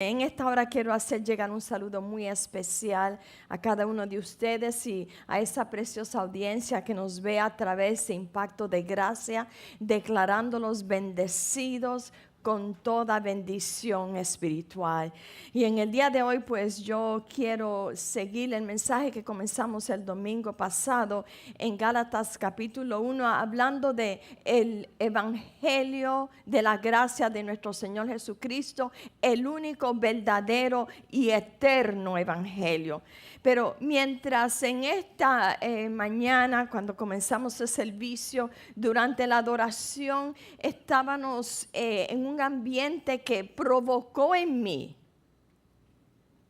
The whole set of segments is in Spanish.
En esta hora quiero hacer llegar un saludo muy especial a cada uno de ustedes y a esa preciosa audiencia que nos ve a través de Impacto de Gracia, declarándolos bendecidos con toda bendición espiritual. Y en el día de hoy, pues yo quiero seguir el mensaje que comenzamos el domingo pasado en Gálatas capítulo 1, hablando de el evangelio de la gracia de nuestro Señor Jesucristo, el único verdadero y eterno evangelio. Pero mientras en esta mañana, cuando comenzamos el servicio, durante la adoración, estábamos en un ambiente que provocó en mí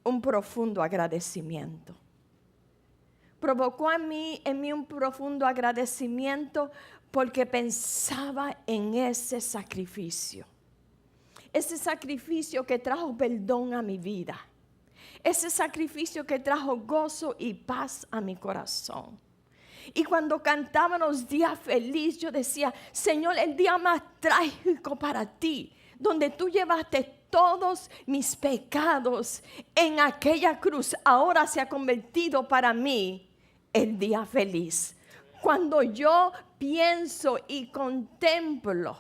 un profundo agradecimiento. Provocó en mí un profundo agradecimiento porque pensaba en ese sacrificio. Ese sacrificio que trajo perdón a mi vida. Ese sacrificio que trajo gozo y paz a mi corazón. Y cuando cantábamos Día Feliz, yo decía, Señor, el día más trágico para ti, donde tú llevaste todos mis pecados en aquella cruz, ahora se ha convertido para mí el día feliz. Cuando yo pienso y contemplo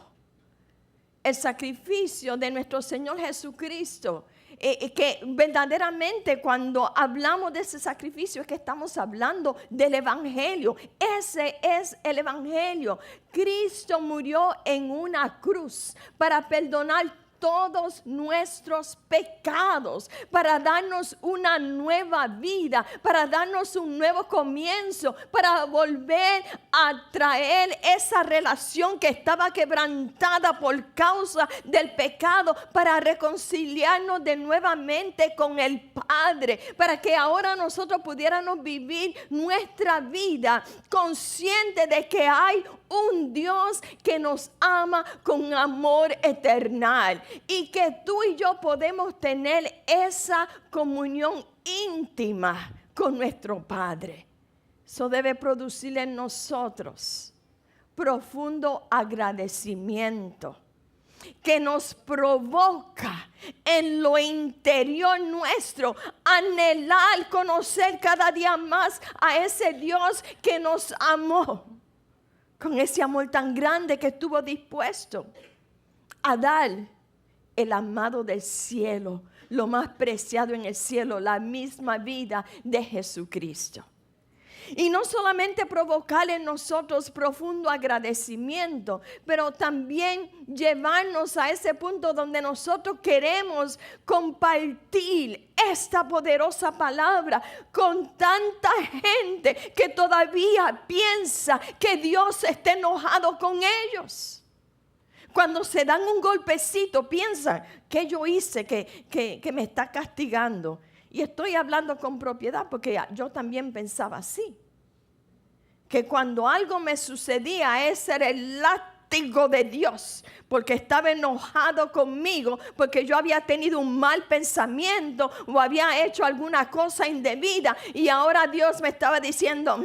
el sacrificio de nuestro Señor Jesucristo, que verdaderamente cuando hablamos de ese sacrificio es que estamos hablando del evangelio. Ese es el evangelio. Cristo murió en una cruz para perdonar todos nuestros pecados, para darnos una nueva vida, para darnos un nuevo comienzo, para volver a traer esa relación que estaba quebrantada por causa del pecado, para reconciliarnos de nuevamente con el Padre, para que ahora nosotros pudiéramos vivir nuestra vida consciente de que hay un Dios que nos ama con amor eternal y que tú y yo podemos tener esa comunión íntima con nuestro Padre. Eso debe producir en nosotros profundo agradecimiento que nos provoca en lo interior nuestro anhelar conocer cada día más a ese Dios que nos amó con ese amor tan grande que estuvo dispuesto a dar el amado del cielo, lo más preciado en el cielo, la misma vida de Jesucristo. Y no solamente provocar en nosotros profundo agradecimiento, pero también llevarnos a ese punto donde nosotros queremos compartir esta poderosa palabra con tanta gente que todavía piensa que Dios está enojado con ellos. Cuando se dan un golpecito, piensan que yo hice, que me está castigando. Y estoy hablando con propiedad porque yo también pensaba así. Que cuando algo me sucedía, ese era el látigo de Dios. Porque estaba enojado conmigo, porque yo había tenido un mal pensamiento o había hecho alguna cosa indebida. Y ahora Dios me estaba diciendo,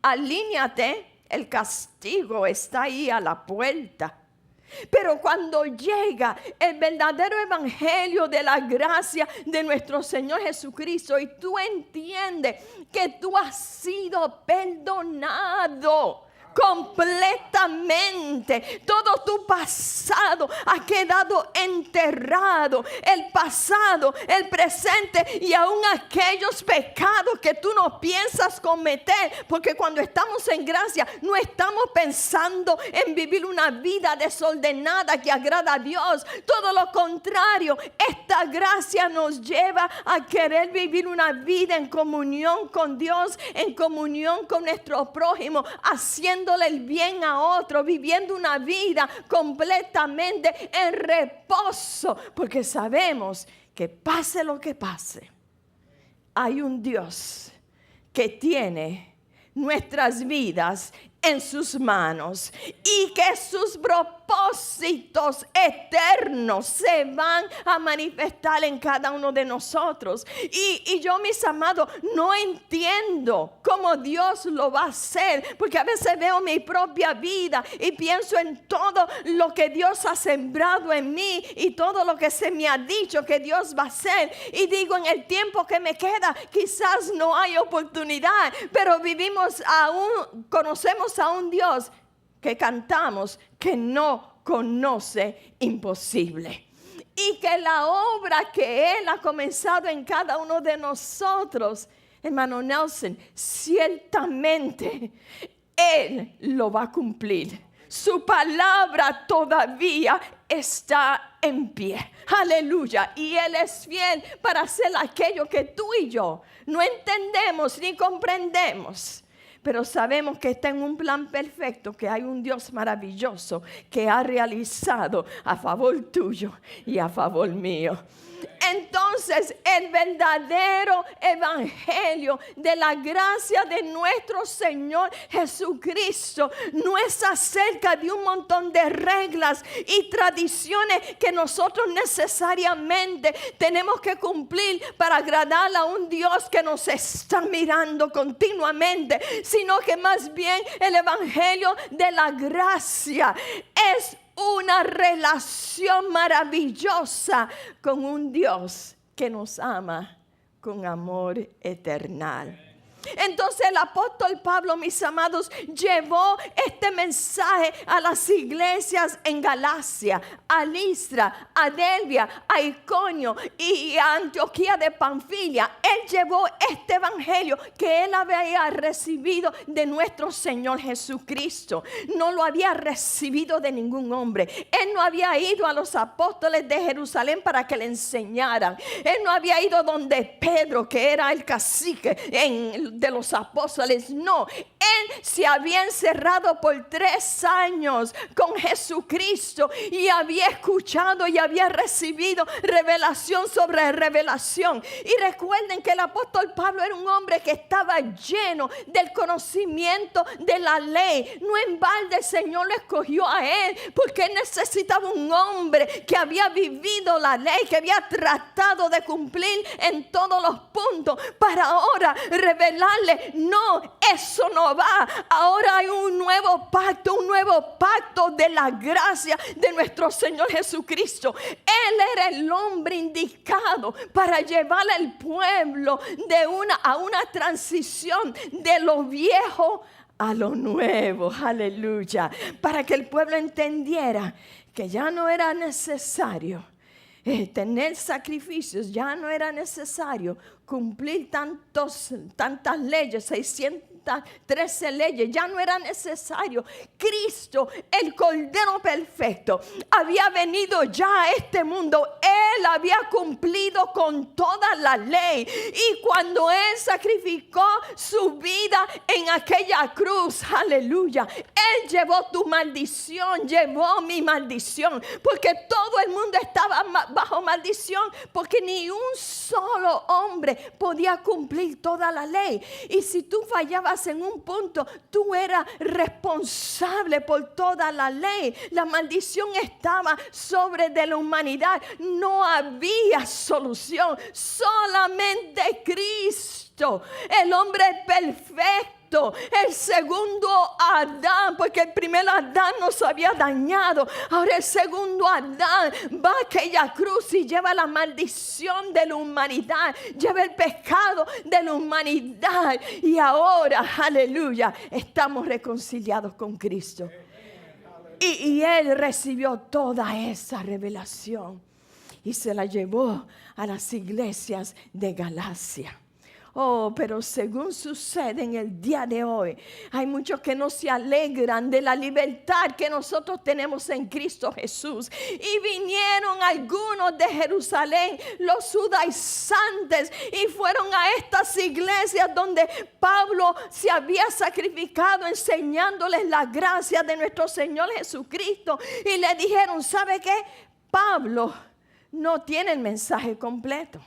alíñate, el castigo está ahí a la puerta. Pero cuando llega el verdadero evangelio de la gracia de nuestro Señor Jesucristo y tú entiendes que tú has sido perdonado completamente, todo tu pasado ha quedado enterrado, el pasado, el presente y aún aquellos pecados que tú no piensas cometer, porque cuando estamos en gracia no estamos pensando en vivir una vida desordenada que agrada a Dios, todo lo contrario, esta gracia nos lleva a querer vivir una vida en comunión con Dios, en comunión con nuestro prójimo, haciendo el bien a otro, viviendo una vida completamente en reposo, porque sabemos que pase lo que pase, hay un Dios que tiene nuestras vidas en sus manos y que sus propósitos propósitos eternos se van a manifestar en cada uno de nosotros. Y yo, mis amados, no entiendo cómo Dios lo va a hacer, porque a veces veo mi propia vida y pienso en todo lo que Dios ha sembrado en mí y todo lo que se me ha dicho que Dios va a hacer, y digo, en el tiempo que me queda quizás no hay oportunidad, pero conocemos a un Dios que cantamos que no conoce imposible, y que la obra que Él ha comenzado en cada uno de nosotros, hermano Nelson, ciertamente Él lo va a cumplir. Su palabra todavía está en pie. Aleluya. Y Él es fiel para hacer aquello que tú y yo no entendemos ni comprendemos. Pero sabemos que está en un plan perfecto, que hay un Dios maravilloso que ha realizado a favor tuyo y a favor mío. Entonces, el verdadero evangelio de la gracia de nuestro Señor Jesucristo no es acerca de un montón de reglas y tradiciones que nosotros necesariamente tenemos que cumplir para agradar a un Dios que nos está mirando continuamente, sino que más bien el evangelio de la gracia es una relación maravillosa con un Dios que nos ama con amor eternal. Entonces el apóstol Pablo, mis amados, llevó este mensaje a las iglesias en Galacia, a Listra, a Derbe, a Iconio y a Antioquía de Panfilia. Él llevó este evangelio que él había recibido de nuestro Señor Jesucristo. No lo había recibido de ningún hombre. Él no había ido a los apóstoles de Jerusalén para que le enseñaran. Él no había ido donde Pedro, que era el cacique de los apóstoles. No, él se había encerrado por 3 años con Jesucristo y había escuchado y había recibido revelación sobre revelación. Y recuerden que el apóstol Pablo era un hombre que estaba lleno del conocimiento de la ley. No en balde el Señor lo escogió a él, porque él necesitaba un hombre que había vivido la ley, que había tratado de cumplir en todos los puntos, para ahora revelarle: no, eso no va. Ahora hay un nuevo pacto de la gracia de nuestro Señor Jesucristo. Él era el hombre indicado para llevar al pueblo a una transición de lo viejo a lo nuevo. Aleluya. Para que el pueblo entendiera que ya no era necesario tener sacrificios, ya no era necesario cumplir tantas leyes, 613 leyes, ya no era necesario. Cristo, el Cordero perfecto, había venido ya a este mundo. Él había cumplido con toda la ley, y cuando Él sacrificó su vida en aquella cruz, aleluya, Él llevó tu maldición, llevó mi maldición, porque todo el mundo estaba bajo maldición, porque ni un solo hombre podía cumplir toda la ley. Y si tú fallabas en un punto, tú eras responsable por toda la ley. La maldición estaba sobre de la humanidad. No había solución, solamente Cristo, el hombre perfecto, el segundo Adán, porque el primer Adán nos había dañado. Ahora el segundo Adán va a aquella cruz y lleva la maldición de la humanidad, lleva el pecado de la humanidad, y ahora, aleluya, estamos reconciliados con Cristo. Y Él recibió toda esa revelación y se la llevó a las iglesias de Galacia. Oh, pero según sucede en el día de hoy, hay muchos que no se alegran de la libertad que nosotros tenemos en Cristo Jesús. Y vinieron algunos de Jerusalén, los judaizantes, y fueron a estas iglesias donde Pablo se había sacrificado, enseñándoles la gracia de nuestro Señor Jesucristo. Y le dijeron: ¿sabe qué? Pablo no tiene el mensaje completo.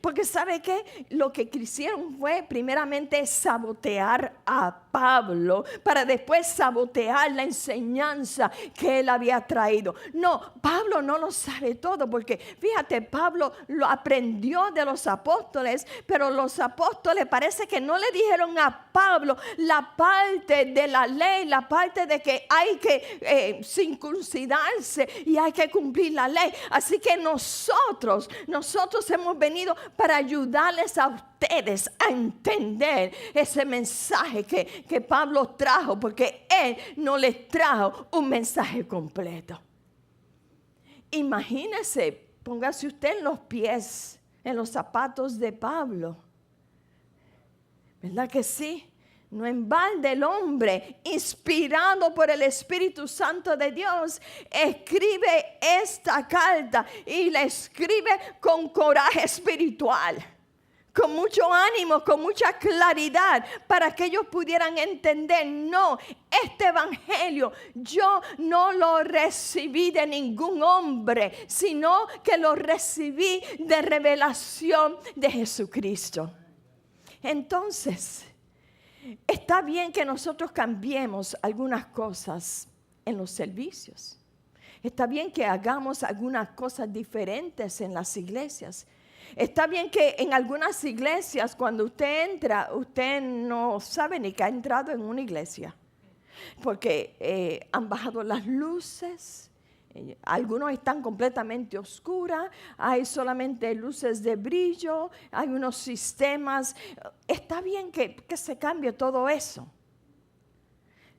Porque ¿sabe qué? Lo que quisieron fue primeramente sabotear a Pablo para después sabotear la enseñanza que él había traído. No, Pablo no lo sabe todo, porque fíjate, Pablo lo aprendió de los apóstoles, pero los apóstoles parece que no le dijeron a Pablo la parte de la ley, la parte de que hay que circuncidarse y hay que cumplir la ley. Así que nosotros hemos venido para ayudarles a ustedes a entender ese mensaje que Pablo trajo, porque él no les trajo un mensaje completo. Imagínese, póngase usted en los pies, en los zapatos de Pablo. ¿Verdad que sí? No en balde el hombre, inspirado por el Espíritu Santo de Dios, escribe esta carta y la escribe con coraje espiritual, con mucho ánimo, con mucha claridad, para que ellos pudieran entender, no, este evangelio yo no lo recibí de ningún hombre, sino que lo recibí de revelación de Jesucristo. Entonces, está bien que nosotros cambiemos algunas cosas en los servicios. Está bien que hagamos algunas cosas diferentes en las iglesias. Está bien que en algunas iglesias cuando usted entra, usted no sabe ni que ha entrado en una iglesia. Porque han bajado las luces. Algunos están completamente oscuras, hay solamente luces de brillo, hay unos sistemas. Está bien que se cambie todo eso.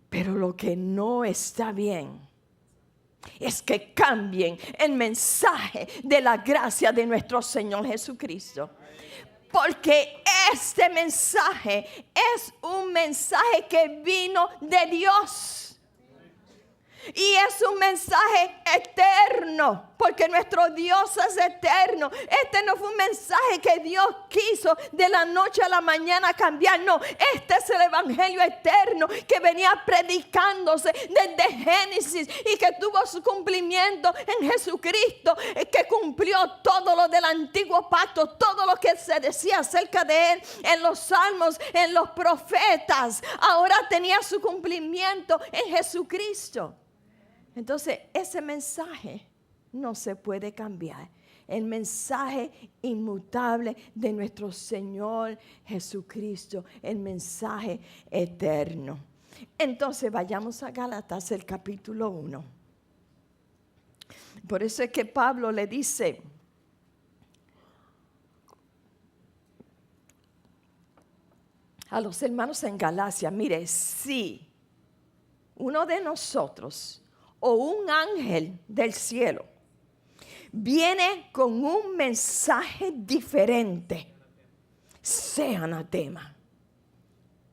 Pero lo que no está bien es que cambien el mensaje de la gracia de nuestro Señor Jesucristo. Porque este mensaje es un mensaje que vino de Dios. Y es un mensaje eterno, porque nuestro Dios es eterno. Este no fue un mensaje que Dios quiso de la noche a la mañana cambiar. No, este es el evangelio eterno que venía predicándose desde Génesis y que tuvo su cumplimiento en Jesucristo, que cumplió todo lo del antiguo pacto, todo lo que se decía acerca de él en los salmos, en los profetas. Ahora tenía su cumplimiento en Jesucristo. Entonces, ese mensaje no se puede cambiar. El mensaje inmutable de nuestro Señor Jesucristo, el mensaje eterno. Entonces, vayamos a Gálatas, el capítulo 1. Por eso es que Pablo le dice a los hermanos en Galacia, mire, si uno de nosotros o un ángel del cielo viene con un mensaje diferente, sea anatema,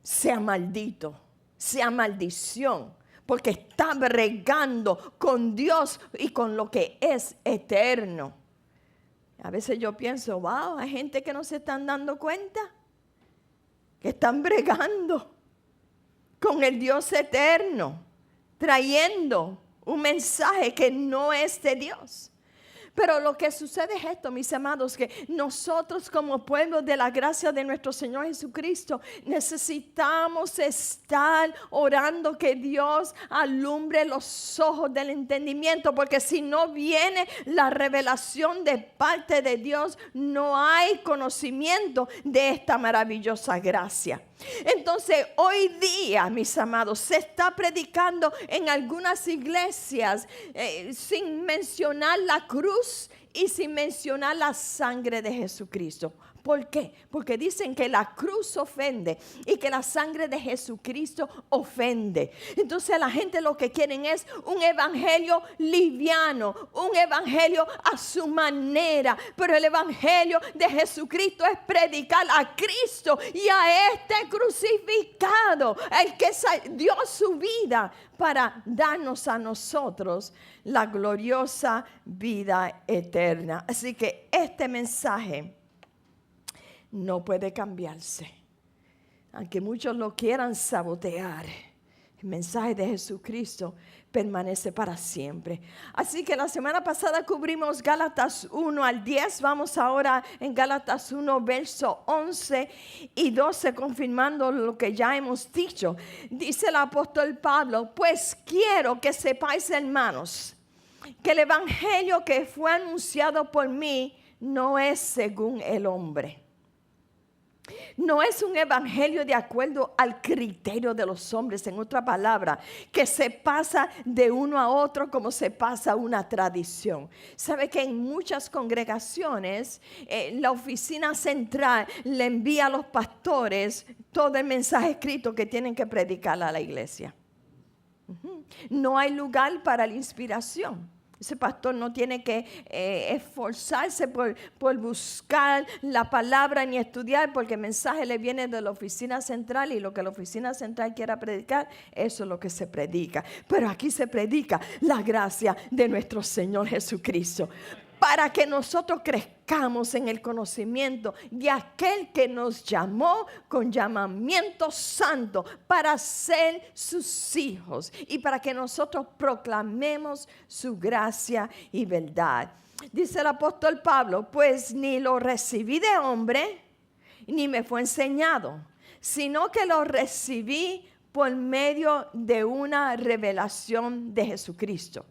sea maldito, sea maldición, porque está bregando con Dios y con lo que es eterno. A veces yo pienso, wow, hay gente que no se están dando cuenta, que están bregando con el Dios eterno, trayendo un mensaje que no es de Dios. Pero lo que sucede es esto, mis amados, que nosotros como pueblo de la gracia de nuestro Señor Jesucristo necesitamos estar orando que Dios alumbre los ojos del entendimiento, porque si no viene la revelación de parte de Dios, no hay conocimiento de esta maravillosa gracia. Entonces, hoy día, mis amados, se está predicando en algunas iglesias sin mencionar la cruz y sin mencionar la sangre de Jesucristo. ¿Por qué? Porque dicen que la cruz ofende y que la sangre de Jesucristo ofende. Entonces la gente lo que quieren es un evangelio liviano, un evangelio a su manera. Pero el evangelio de Jesucristo es predicar a Cristo y a este crucificado, el que dio su vida para darnos a nosotros la gloriosa vida eterna. Así que este mensaje no puede cambiarse. Aunque muchos lo quieran sabotear, El mensaje de Jesucristo permanece para siempre. Así que la semana pasada cubrimos Gálatas 1 al 10. Vamos ahora en Gálatas 1, verso 11 y 12, confirmando lo que ya hemos dicho. Dice el apóstol Pablo: pues quiero que sepáis, hermanos, que el evangelio que fue anunciado por mí no es según el hombre. No es un evangelio de acuerdo al criterio de los hombres, en otra palabra, que se pasa de uno a otro como se pasa una tradición. Sabe que en muchas congregaciones la oficina central le envía a los pastores todo el mensaje escrito que tienen que predicar a la iglesia. No hay lugar para la inspiración. Ese pastor no tiene que esforzarse por buscar la palabra ni estudiar, porque el mensaje le viene de la oficina central y lo que la oficina central quiera predicar, eso es lo que se predica. Pero aquí se predica la gracia de nuestro Señor Jesucristo, para que nosotros crezcamos en el conocimiento de aquel que nos llamó con llamamiento santo para ser sus hijos y para que nosotros proclamemos su gracia y verdad. Dice el apóstol Pablo: pues ni lo recibí de hombre, ni me fue enseñado, sino que lo recibí por medio de una revelación de Jesucristo.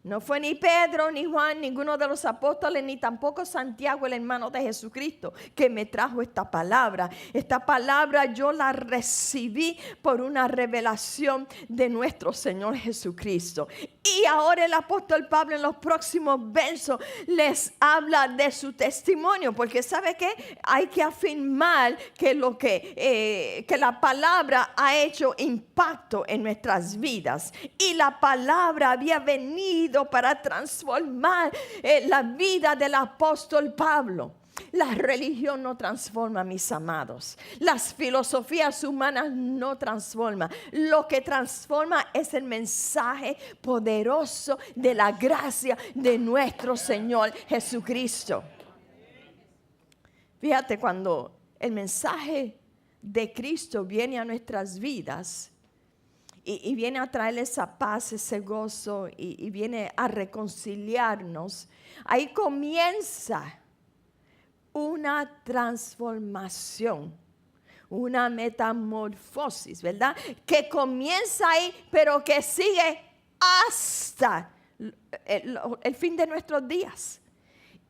No fue ni Pedro, ni Juan, ninguno de los apóstoles, ni tampoco Santiago, el hermano de Jesucristo, que me trajo esta palabra. Esta palabra yo la recibí por una revelación de nuestro Señor Jesucristo. Y ahora el apóstol Pablo en los próximos versos les habla de su testimonio, porque ¿sabe qué? Hay que afirmar que la palabra ha hecho impacto en nuestras vidas. Y la palabra había venido para transformar la vida del apóstol Pablo. La religión no transforma, mis amados. Las filosofías humanas no transforman. Lo que transforma es el mensaje poderoso de la gracia de nuestro Señor Jesucristo. Fíjate, cuando el mensaje de Cristo viene a nuestras vidas, y viene a traer esa paz, ese gozo, y viene a reconciliarnos, ahí comienza una transformación, una metamorfosis, ¿verdad? Que comienza ahí, pero que sigue hasta el fin de nuestros días.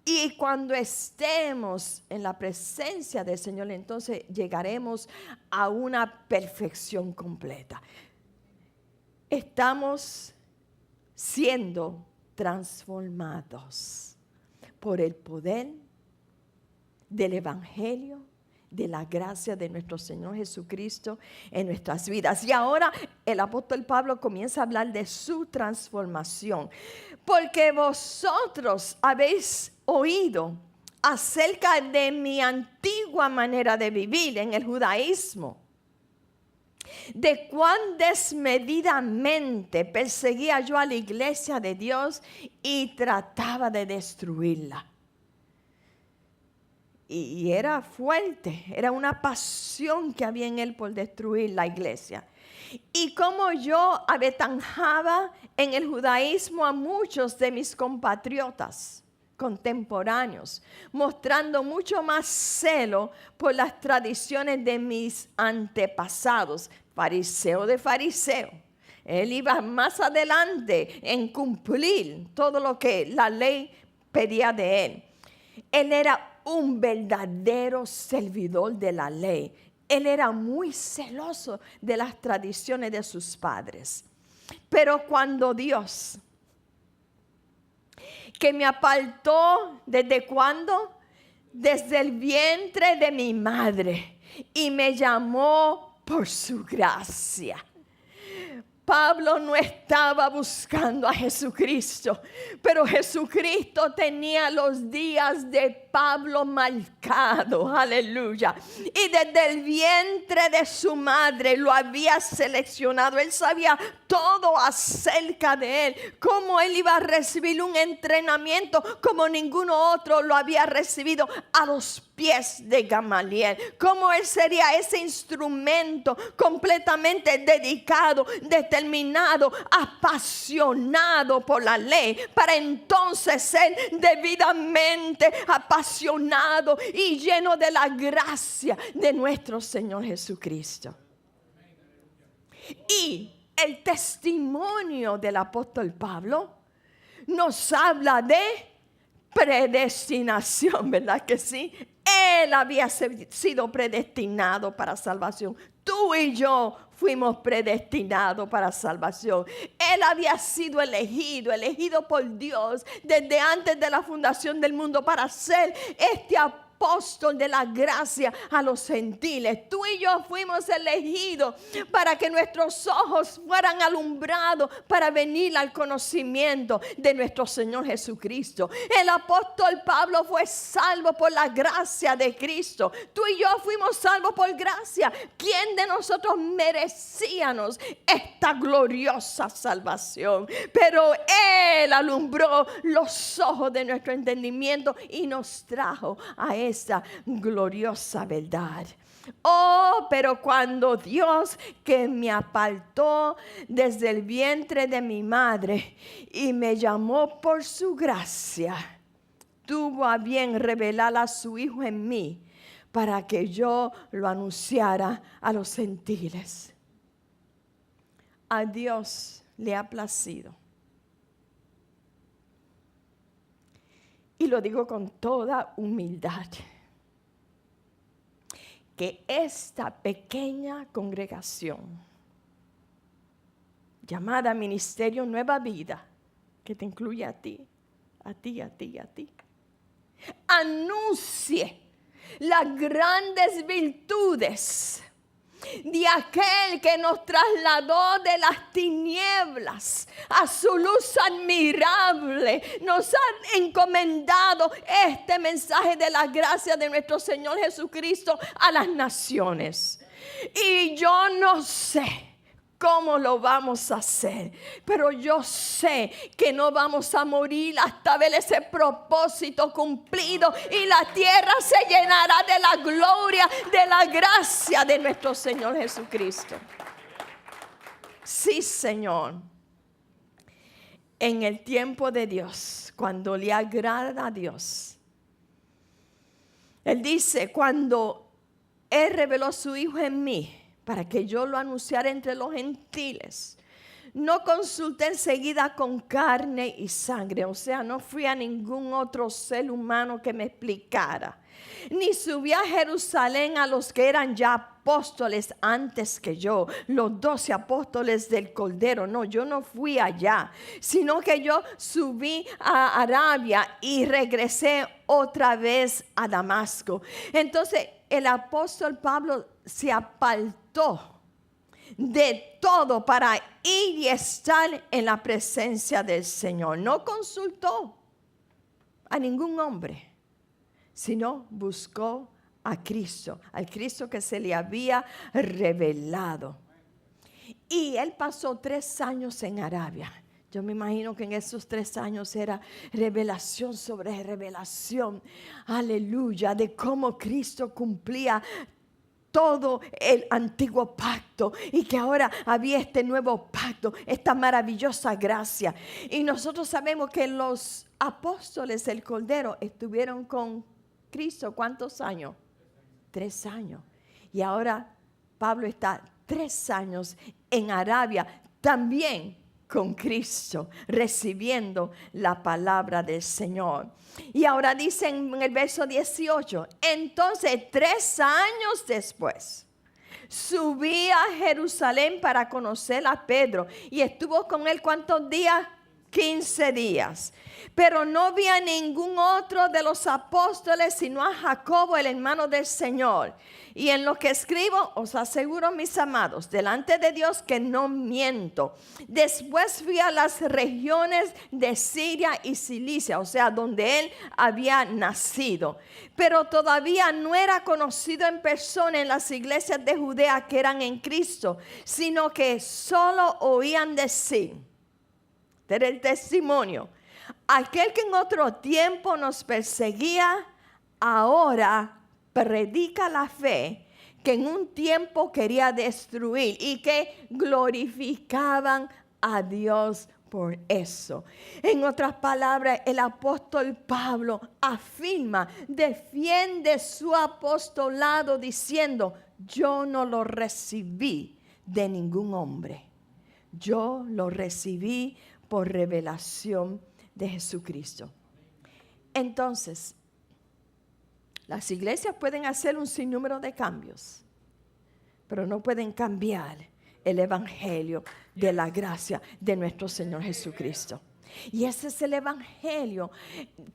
Y cuando estemos en la presencia del Señor, entonces llegaremos a una perfección completa. Estamos siendo transformados por el poder del evangelio, de la gracia de nuestro Señor Jesucristo en nuestras vidas. Y ahora el apóstol Pablo comienza a hablar de su transformación. Porque vosotros habéis oído acerca de mi antigua manera de vivir en el judaísmo, de cuán desmedidamente perseguía yo a la iglesia de Dios y trataba de destruirla. Y era fuerte, era una pasión que había en él por destruir la iglesia. Y como yo avetanjaba en el judaísmo a muchos de mis compatriotas contemporáneos, mostrando mucho más celo por las tradiciones de mis antepasados, fariseo de fariseo. Él iba más adelante en cumplir todo lo que la ley pedía de él. Él era un verdadero servidor de la ley. Él era muy celoso de las tradiciones de sus padres. Pero cuando Dios, que me apartó, ¿desde cuándo? Desde el vientre de mi madre, y me llamó por su gracia. Pablo no estaba buscando a Jesucristo, pero Jesucristo tenía los días de Pablo marcado, aleluya. Y desde el vientre de su madre lo había seleccionado. Él sabía todo acerca de él, cómo él iba a recibir un entrenamiento como ninguno otro lo había recibido a los pies de Gamaliel. Cómo él sería ese instrumento completamente dedicado, determinado, apasionado por la ley, para entonces ser debidamente apasionado y lleno de la gracia de nuestro Señor Jesucristo. Y el testimonio del apóstol Pablo nos habla de predestinación, ¿verdad que sí? Él había sido predestinado para salvación. Tú y yo fuimos predestinados para salvación. Él había sido elegido por Dios desde antes de la fundación del mundo para ser este apóstol de la gracia a los gentiles. Tú y yo fuimos elegidos para que nuestros ojos fueran alumbrados para venir al conocimiento de nuestro Señor Jesucristo. El apóstol Pablo fue salvo por la gracia de Cristo. Tú y yo fuimos salvos por gracia. ¿Quién de nosotros merecíamos esta gloriosa salvación? Pero Él alumbró los ojos de nuestro entendimiento y nos trajo a esa gloriosa verdad. Oh, pero cuando Dios, que me apartó desde el vientre de mi madre y me llamó por su gracia, tuvo a bien revelar a su Hijo en mí para que yo lo anunciara a los gentiles. A Dios le ha placido, y lo digo con toda humildad, que esta pequeña congregación llamada Ministerio Nueva Vida, que te incluye a ti, anuncie las grandes virtudes de aquel que nos trasladó de las tinieblas a su luz admirable. Nos ha encomendado este mensaje de la gracia de nuestro Señor Jesucristo a las naciones. Y yo no sé cómo lo vamos a hacer, pero yo sé que no vamos a morir hasta ver ese propósito cumplido y la tierra se llenará de la gloria, de la gracia de nuestro Señor Jesucristo. Sí, Señor. En el tiempo de Dios, cuando le agrada a Dios, Él dice, cuando Él reveló a su Hijo en mí, para que yo lo anunciara entre los gentiles, no consulté enseguida con carne y sangre, o sea, no fui a ningún otro ser humano que me explicara, ni subí a Jerusalén a los que eran ya apóstoles antes que yo, los 12 apóstoles del Cordero. No, yo no fui allá, sino que yo subí a Arabia y regresé otra vez a Damasco. Entonces el apóstol Pablo se apartó de todo para ir y estar en la presencia del Señor. No consultó a ningún hombre, sino buscó a Cristo, al Cristo que se le había revelado. Y él pasó 3 años en Arabia. Yo me imagino que en esos 3 años era revelación sobre revelación, aleluya, de cómo Cristo cumplía todo el antiguo pacto y que ahora había este nuevo pacto, esta maravillosa gracia. Y nosotros sabemos que los apóstoles del Cordero estuvieron con Cristo, ¿cuántos años? 3 años. Y ahora Pablo está 3 años en Arabia, también con Cristo, recibiendo la palabra del Señor. Y ahora dice en el verso 18, entonces 3 años después, subí a Jerusalén para conocer a Pedro. Y estuvo con él, ¿cuántos días? 15 días. Pero no vi a ningún otro de los apóstoles, sino a Jacobo, el hermano del Señor. Y en lo que escribo, os aseguro, mis amados, delante de Dios que no miento. Después fui a las regiones de Siria y Cilicia, o sea, donde él había nacido. Pero todavía no era conocido en persona en las iglesias de Judea que eran en Cristo, sino que solo oían decir. Este era el testimonio. Aquel que en otro tiempo nos perseguía, ahora predica la fe que en un tiempo quería destruir y que glorificaban a Dios por eso. En otras palabras, el apóstol Pablo afirma, defiende su apostolado diciendo, yo no lo recibí de ningún hombre. Yo lo recibí por revelación de Jesucristo. Entonces, las iglesias pueden hacer un sinnúmero de cambios, pero no pueden cambiar el evangelio de la gracia de nuestro Señor Jesucristo. Y ese es el evangelio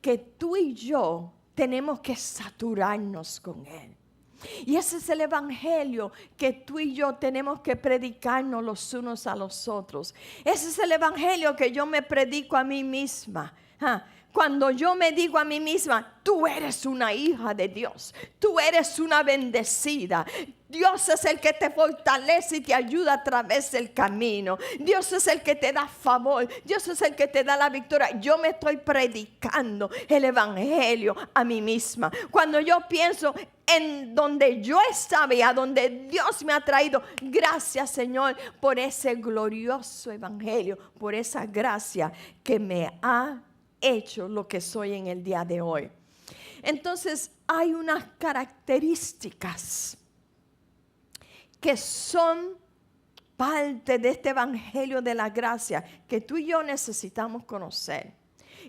que tú y yo tenemos que saturarnos con él. Y ese es el evangelio que tú y yo tenemos que predicarnos los unos a los otros. Ese es el evangelio que yo me predico a mí misma. Cuando yo me digo a mí misma, tú eres una hija de Dios, tú eres una bendecida. Dios es el que te fortalece y te ayuda a través del camino. Dios es el que te da favor. Dios es el que te da la victoria. Yo me estoy predicando el evangelio a mí misma. Cuando yo pienso en donde yo estaba y a donde Dios me ha traído, gracias, Señor, por ese glorioso evangelio, por esa gracia que me ha hecho lo que soy en el día de hoy. Entonces hay unas características que son parte de este evangelio de la gracia que tú y yo necesitamos conocer.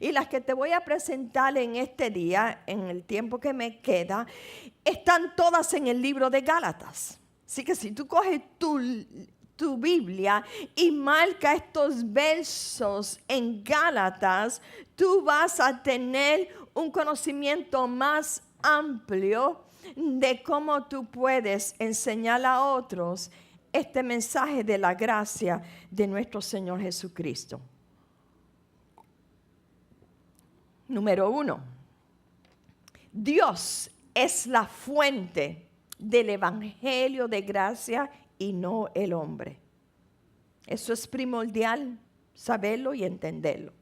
Y las que te voy a presentar en este día, en el tiempo que me queda, están todas en el libro de Gálatas. Así que si tú coges tu Biblia y marca estos versos en Gálatas, tú vas a tener un conocimiento más amplio de cómo tú puedes enseñar a otros este mensaje de la gracia de nuestro Señor Jesucristo. Número 1. Dios es la fuente del evangelio de gracia y no el hombre. Eso es primordial saberlo y entenderlo.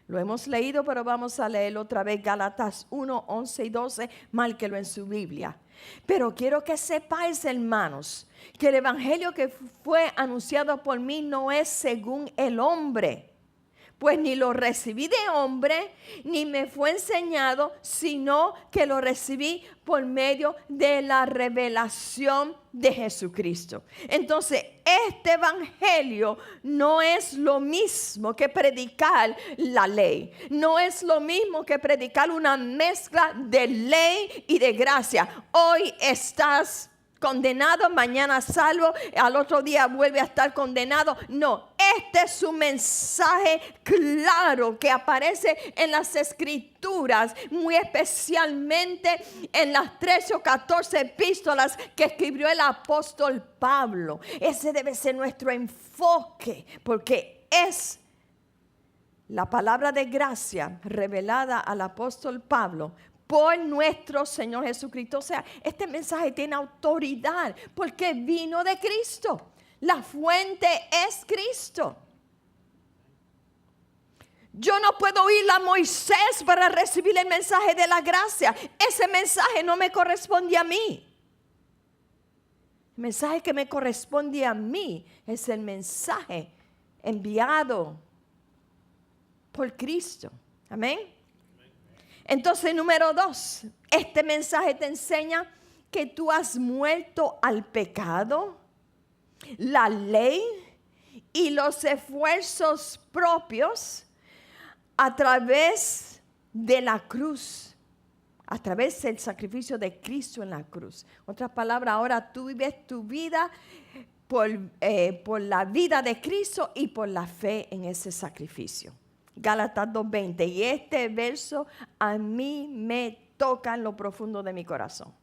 Lo hemos leído, pero vamos a leerlo otra vez. Gálatas 1, 11 y 12, márquelo en su Biblia. Pero quiero que sepáis, hermanos, que el evangelio que fue anunciado por mí no es según el hombre. Pues ni lo recibí de hombre, ni me fue enseñado, sino que lo recibí por medio de la revelación de Jesucristo. Entonces, este evangelio no es lo mismo que predicar la ley. No es lo mismo que predicar una mezcla de ley y de gracia. Hoy estás condenado, mañana salvo, al otro día vuelve a estar condenado. No, este es un mensaje claro que aparece en las Escrituras, muy especialmente en las 13 o 14 epístolas que escribió el apóstol Pablo. Ese debe ser nuestro enfoque, porque es la palabra de gracia revelada al apóstol Pablo por nuestro Señor Jesucristo. O sea, este mensaje tiene autoridad porque vino de Cristo. La fuente es Cristo. Yo no puedo oír a Moisés para recibir el mensaje de la gracia. Ese mensaje no me corresponde a mí. El mensaje que me corresponde a mí es el mensaje enviado por Cristo. Amén. Entonces, número 2, este mensaje te enseña que tú has muerto al pecado, la ley y los esfuerzos propios a través de la cruz, a través del sacrificio de Cristo en la cruz. Otras palabras, ahora tú vives tu vida por la vida de Cristo y por la fe en ese sacrificio. Gálatas 2:20. Y este verso a mí me toca en lo profundo de mi corazón.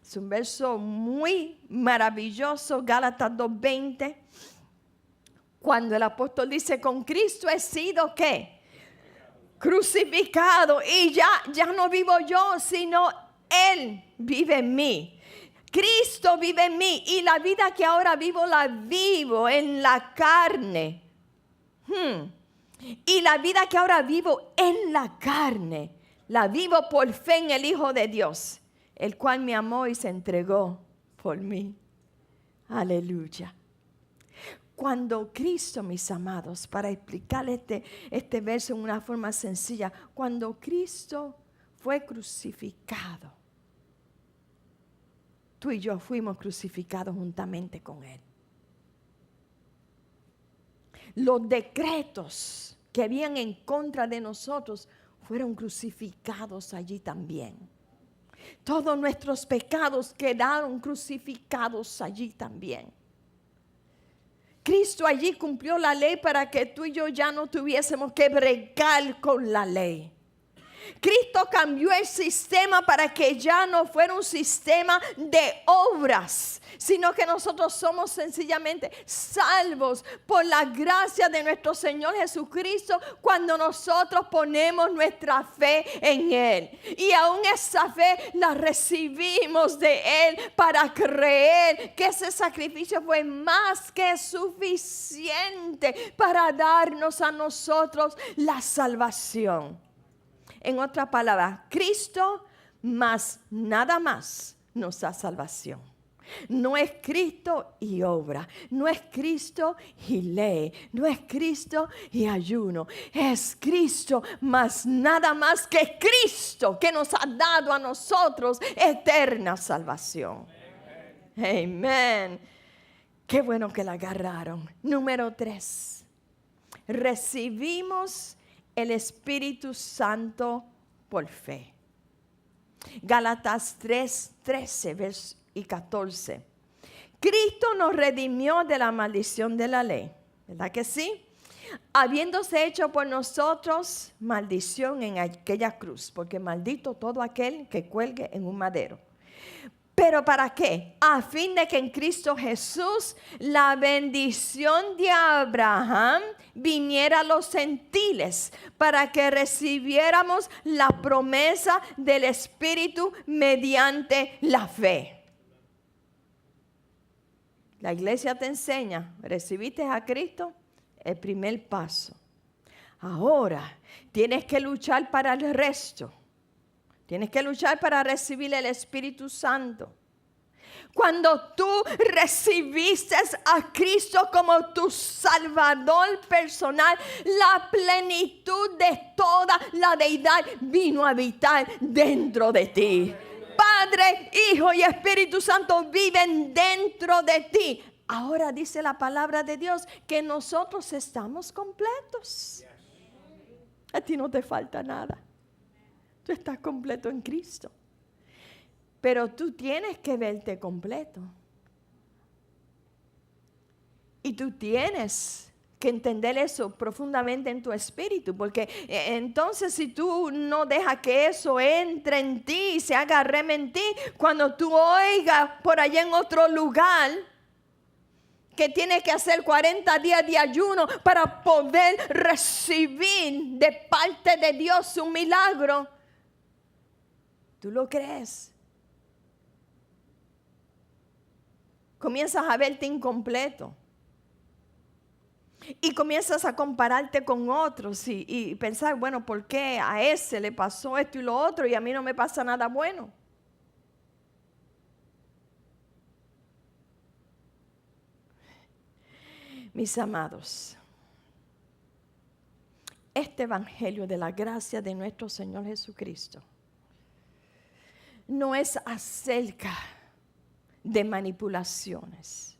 Es un verso muy maravilloso, Gálatas 2:20. Cuando el apóstol dice, con Cristo he sido, ¿qué? Crucificado. Y ya no vivo yo, sino Él vive en mí. Cristo vive en mí. Y la vida que ahora vivo, la vivo en la carne. Y la vida que ahora vivo en la carne, la vivo por fe en el Hijo de Dios, el cual me amó y se entregó por mí. Aleluya. Cuando Cristo, mis amados, para explicar este verso en una forma sencilla, cuando Cristo fue crucificado, tú y yo fuimos crucificados juntamente con Él. Los decretos que habían en contra de nosotros fueron crucificados allí también. Todos nuestros pecados quedaron crucificados allí también. Cristo allí cumplió la ley para que tú y yo ya no tuviésemos que bregar con la ley. Cristo cambió el sistema para que ya no fuera un sistema de obras, sino que nosotros somos sencillamente salvos por la gracia de nuestro Señor Jesucristo cuando nosotros ponemos nuestra fe en Él. Y aún esa fe la recibimos de Él para creer que ese sacrificio fue más que suficiente para darnos a nosotros la salvación. En otras palabras, Cristo más nada más nos da salvación. No es Cristo y obra, no es Cristo y ley, no es Cristo y ayuno. Es Cristo más nada más que Cristo que nos ha dado a nosotros eterna salvación. Amén. Qué bueno que la agarraron. Número 3. Recibimos el Espíritu Santo por fe. Gálatas 3:13 y 14. Cristo nos redimió de la maldición de la ley. ¿Verdad que sí? Habiéndose hecho por nosotros maldición en aquella cruz, porque maldito todo aquel que cuelgue en un madero. ¿Pero para qué? A fin de que en Cristo Jesús la bendición de Abraham viniera a los gentiles, para que recibiéramos la promesa del Espíritu mediante la fe. La iglesia te enseña, ¿recibiste a Cristo? El primer paso. Ahora tienes que luchar para el resto. Tienes que luchar para recibir el Espíritu Santo. Cuando tú recibiste a Cristo como tu Salvador personal, la plenitud de toda la deidad vino a habitar dentro de ti. Padre, Hijo y Espíritu Santo viven dentro de ti. Ahora dice la palabra de Dios que nosotros estamos completos. A ti no te falta nada. Tú estás completo en Cristo. Pero tú tienes que verte completo. Y tú tienes que entender eso profundamente en tu espíritu. Porque entonces si tú no dejas que eso entre en ti y se haga rema en ti, cuando tú oigas por allá en otro lugar que tienes que hacer 40 días de ayuno para poder recibir de parte de Dios un milagro, ¿tú lo crees? Comienzas a verte incompleto. Y comienzas a compararte con otros y pensar, bueno, ¿por qué a ese le pasó esto y lo otro y a mí no me pasa nada bueno? Mis amados, este evangelio de la gracia de nuestro Señor Jesucristo no es acerca de manipulaciones.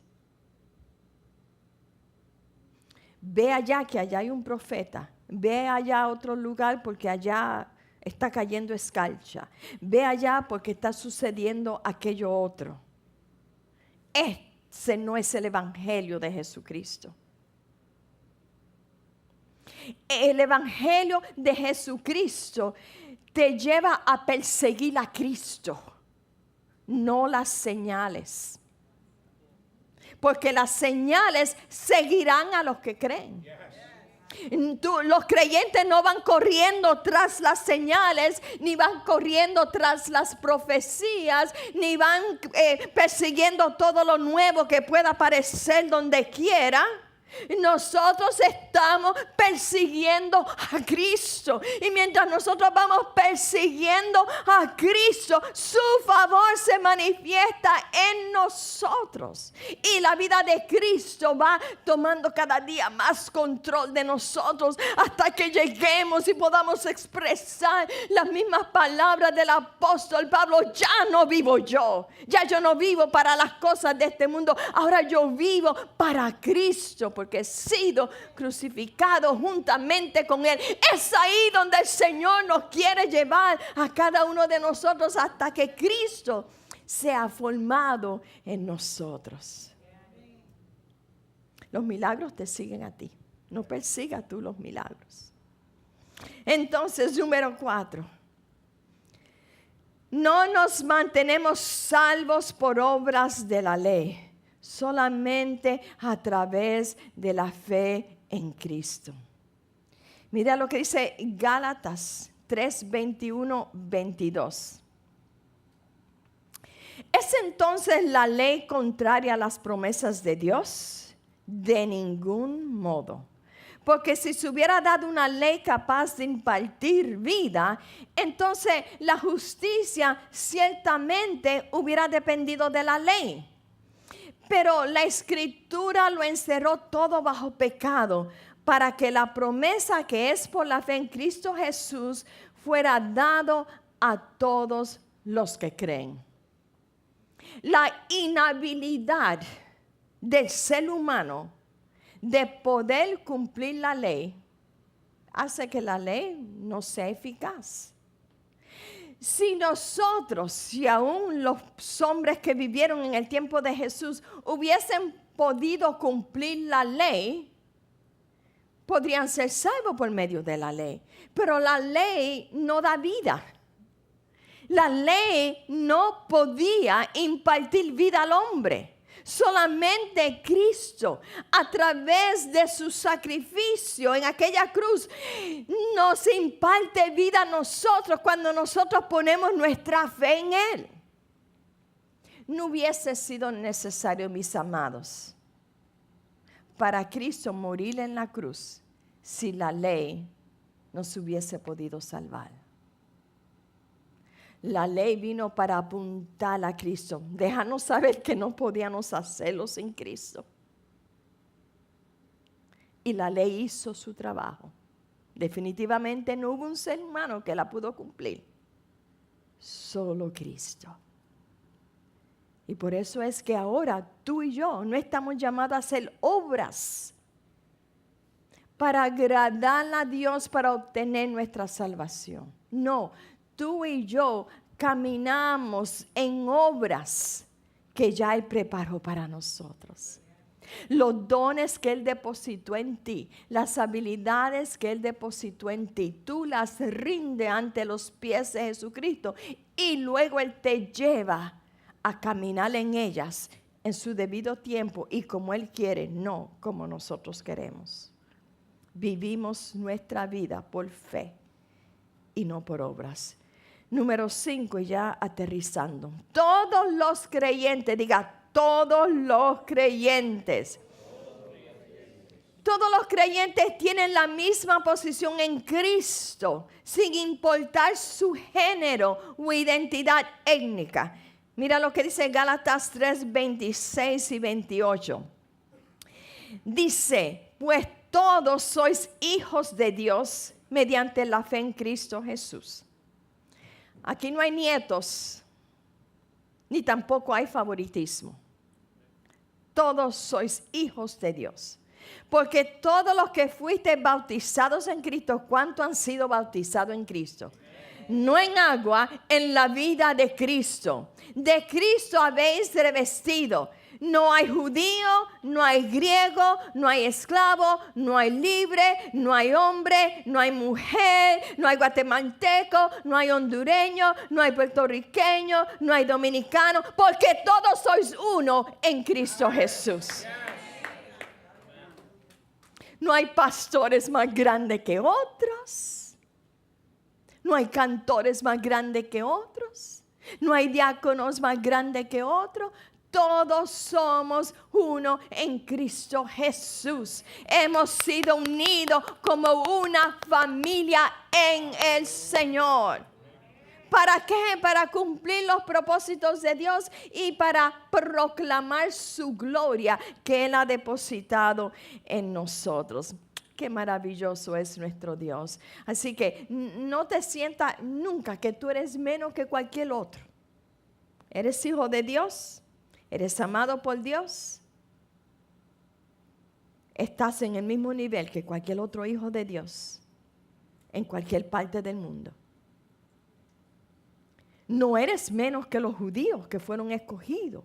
Ve allá que allá hay un profeta. Ve allá a otro lugar porque allá está cayendo escarcha. Ve allá porque está sucediendo aquello otro. Ese no es el evangelio de Jesucristo. El evangelio de Jesucristo te lleva a perseguir a Cristo, no las señales. Porque las señales seguirán a los que creen. Los creyentes no van corriendo tras las señales, ni van corriendo tras las profecías, ni van persiguiendo todo lo nuevo que pueda aparecer donde quiera. Nosotros estamos persiguiendo a Cristo, y mientras nosotros vamos persiguiendo a Cristo, su favor se manifiesta en nosotros, y la vida de Cristo va tomando cada día más control de nosotros hasta que lleguemos y podamos expresar las mismas palabras del apóstol Pablo: ya no vivo yo, ya yo no vivo para las cosas de este mundo, ahora yo vivo para Cristo, porque he sido crucificado juntamente con Él. Es ahí donde el Señor nos quiere llevar a cada uno de nosotros hasta que Cristo sea formado en nosotros. Los milagros te siguen a ti. No persigas tú los milagros. Entonces, número 4. No nos mantenemos salvos por obras de la ley, solamente a través de la fe en Cristo. Mira lo que dice Gálatas 3:21-22. ¿Es entonces la ley contraria a las promesas de Dios? De ningún modo. Porque si se hubiera dado una ley capaz de impartir vida, entonces la justicia ciertamente hubiera dependido de la ley. Pero la Escritura lo encerró todo bajo pecado, para que la promesa que es por la fe en Cristo Jesús fuera dado a todos los que creen. La inhabilidad del ser humano de poder cumplir la ley hace que la ley no sea eficaz. Si nosotros, y aún los hombres que vivieron en el tiempo de Jesús, hubiesen podido cumplir la ley, podrían ser salvos por medio de la ley. Pero la ley no da vida. La ley no podía impartir vida al hombre. Solamente Cristo, a través de su sacrificio en aquella cruz, nos imparte vida a nosotros cuando nosotros ponemos nuestra fe en Él. No hubiese sido necesario, mis amados, para Cristo morir en la cruz si la ley nos hubiese podido salvar. La ley vino para apuntar a Cristo, déjanos saber que no podíamos hacerlo sin Cristo. Y la ley hizo su trabajo. Definitivamente no hubo un ser humano que la pudo cumplir. Solo Cristo. Y por eso es que ahora tú y yo no estamos llamados a hacer obras para agradar a Dios, para obtener nuestra salvación. No, tú y yo caminamos en obras que ya Él preparó para nosotros. Los dones que Él depositó en ti, las habilidades que Él depositó en ti, tú las rindes ante los pies de Jesucristo y luego Él te lleva a caminar en ellas en su debido tiempo y como Él quiere, no como nosotros queremos. Vivimos nuestra vida por fe y no por obras. Número 5, ya aterrizando. Todos los creyentes, diga, todos los creyentes. Todos los creyentes tienen la misma posición en Cristo, sin importar su género o identidad étnica. Mira lo que dice Gálatas 3, 26 y 28. Dice, pues todos sois hijos de Dios mediante la fe en Cristo Jesús. Aquí no hay nietos, ni tampoco hay favoritismo. Todos sois hijos de Dios. Porque todos los que fuiste bautizados en Cristo, ¿cuántos han sido bautizados en Cristo? no en agua, en la vida de Cristo. De Cristo habéis revestido. No hay judío, no hay griego, no hay esclavo, no hay libre, no hay hombre, no hay mujer, no hay guatemalteco, no hay hondureño, no hay puertorriqueño, no hay dominicano, porque todos sois uno en Cristo Jesús. No hay pastores más grandes que otros. No hay cantores más grandes que otros. No hay diáconos más grandes que otros. Todos somos uno en Cristo Jesús. Hemos sido unidos como una familia en el Señor. ¿Para qué? Para cumplir los propósitos de Dios y para proclamar su gloria que Él ha depositado en nosotros. Qué maravilloso es nuestro Dios. Así que no te sientas nunca que tú eres menos que cualquier otro. Eres hijo de Dios. Eres amado por Dios. Estás en el mismo nivel que cualquier otro hijo de Dios en cualquier parte del mundo. No eres menos que los judíos que fueron escogidos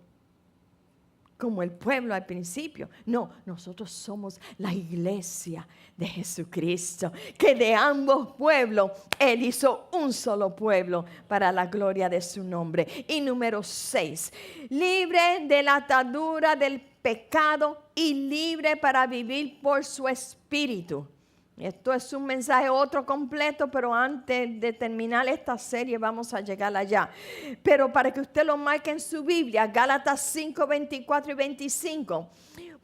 como el pueblo al principio. No, nosotros somos la iglesia de Jesucristo, que de ambos pueblos Él hizo un solo pueblo para la gloria de su nombre. Y número 6, libre de la atadura del pecado y libre para vivir por su espíritu. Esto es un mensaje otro completo, pero antes de terminar esta serie vamos a llegar allá. Pero para que usted lo marque en su Biblia, Gálatas 5, 24 y 25.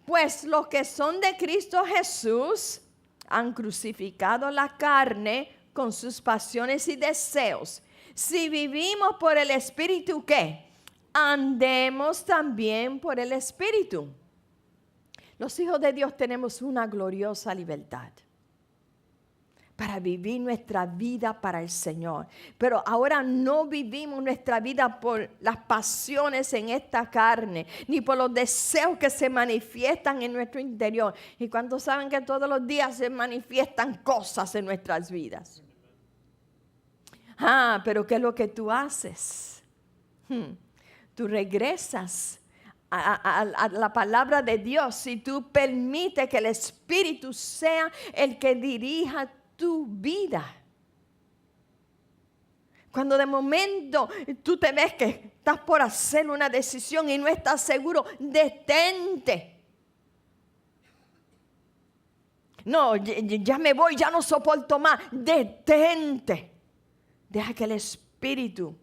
Pues los que son de Cristo Jesús han crucificado la carne con sus pasiones y deseos. Si vivimos por el Espíritu, ¿qué? Andemos también por el Espíritu. Los hijos de Dios tenemos una gloriosa libertad para vivir nuestra vida para el Señor. Pero ahora no vivimos nuestra vida por las pasiones en esta carne, ni por los deseos que se manifiestan en nuestro interior. ¿Y cuántos saben que todos los días se manifiestan cosas en nuestras vidas? Pero ¿qué es lo que tú haces? Tú regresas a la palabra de Dios y tú permites que el Espíritu sea el que dirija tu vida. Cuando de momento tú te ves que estás por hacer una decisión y no estás seguro, detente. No, ya me voy, ya no soporto más. Detente. Deja que el Espíritu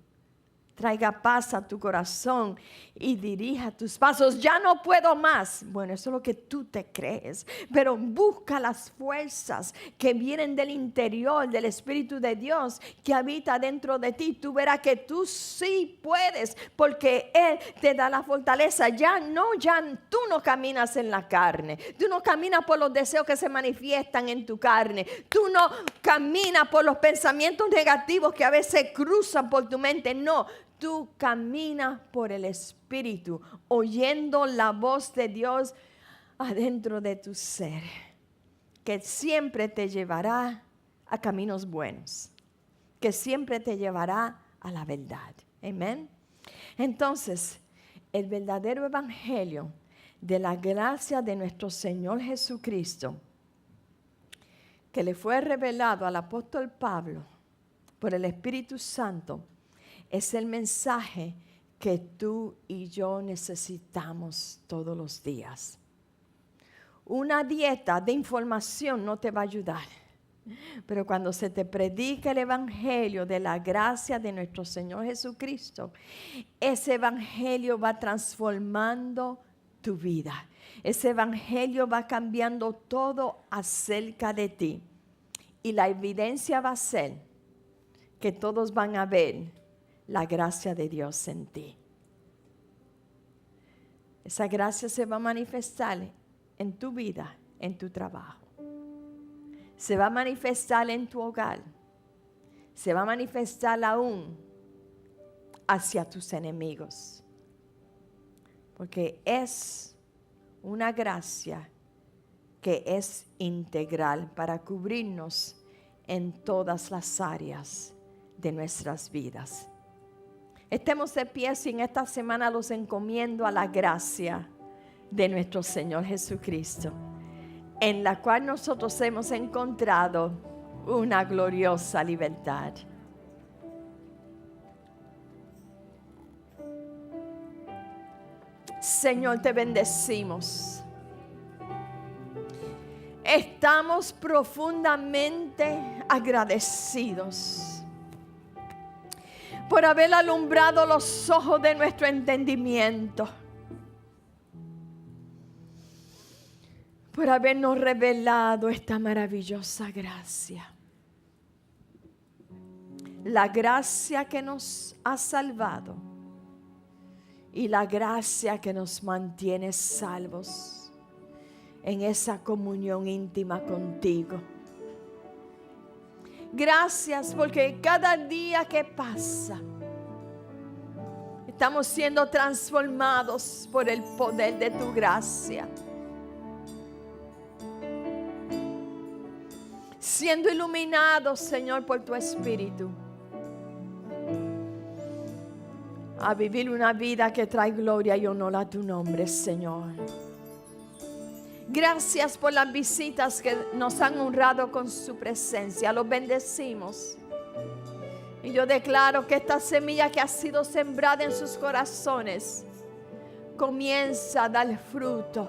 traiga paz a tu corazón y dirija tus pasos. Ya no puedo más. Bueno, eso es lo que tú te crees. Pero busca las fuerzas que vienen del interior, del Espíritu de Dios que habita dentro de ti. Tú verás que tú sí puedes, porque Él te da la fortaleza. Tú no caminas en la carne. Tú no caminas por los deseos que se manifiestan en tu carne. Tú no caminas por los pensamientos negativos que a veces cruzan por tu mente. No. Tú caminas por el Espíritu, oyendo la voz de Dios adentro de tu ser, que siempre te llevará a caminos buenos, que siempre te llevará a la verdad. Amén. Entonces, el verdadero evangelio de la gracia de nuestro Señor Jesucristo, que le fue revelado al apóstol Pablo por el Espíritu Santo, es el mensaje que tú y yo necesitamos todos los días. Una dieta de información no te va a ayudar. Pero cuando se te predica el evangelio de la gracia de nuestro Señor Jesucristo, ese evangelio va transformando tu vida. Ese evangelio va cambiando todo acerca de ti. Y la evidencia va a ser que todos van a ver la gracia de Dios en ti. Esa gracia se va a manifestar en tu vida, en tu trabajo. Se va a manifestar en tu hogar. Se va a manifestar aún hacia tus enemigos. Porque es una gracia que es integral para cubrirnos en todas las áreas de nuestras vidas. Estemos de pie y en esta semana los encomiendo a la gracia de nuestro Señor Jesucristo, en la cual nosotros hemos encontrado una gloriosa libertad. Señor, te bendecimos. Estamos profundamente agradecidos por haber alumbrado los ojos de nuestro entendimiento, por habernos revelado esta maravillosa gracia. La gracia que nos ha salvado y la gracia que nos mantiene salvos en esa comunión íntima contigo. Gracias porque cada día que pasa estamos siendo transformados por el poder de tu gracia, siendo iluminados, Señor, por tu Espíritu, a vivir una vida que trae gloria y honor a tu nombre, Señor. Gracias por las visitas que nos han honrado con su presencia. Los bendecimos. Y yo declaro que esta semilla que ha sido sembrada en sus corazones comienza a dar fruto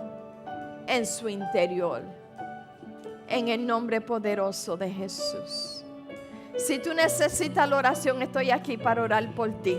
en su interior. En el nombre poderoso de Jesús. Si tú necesitas la oración, estoy aquí para orar por ti.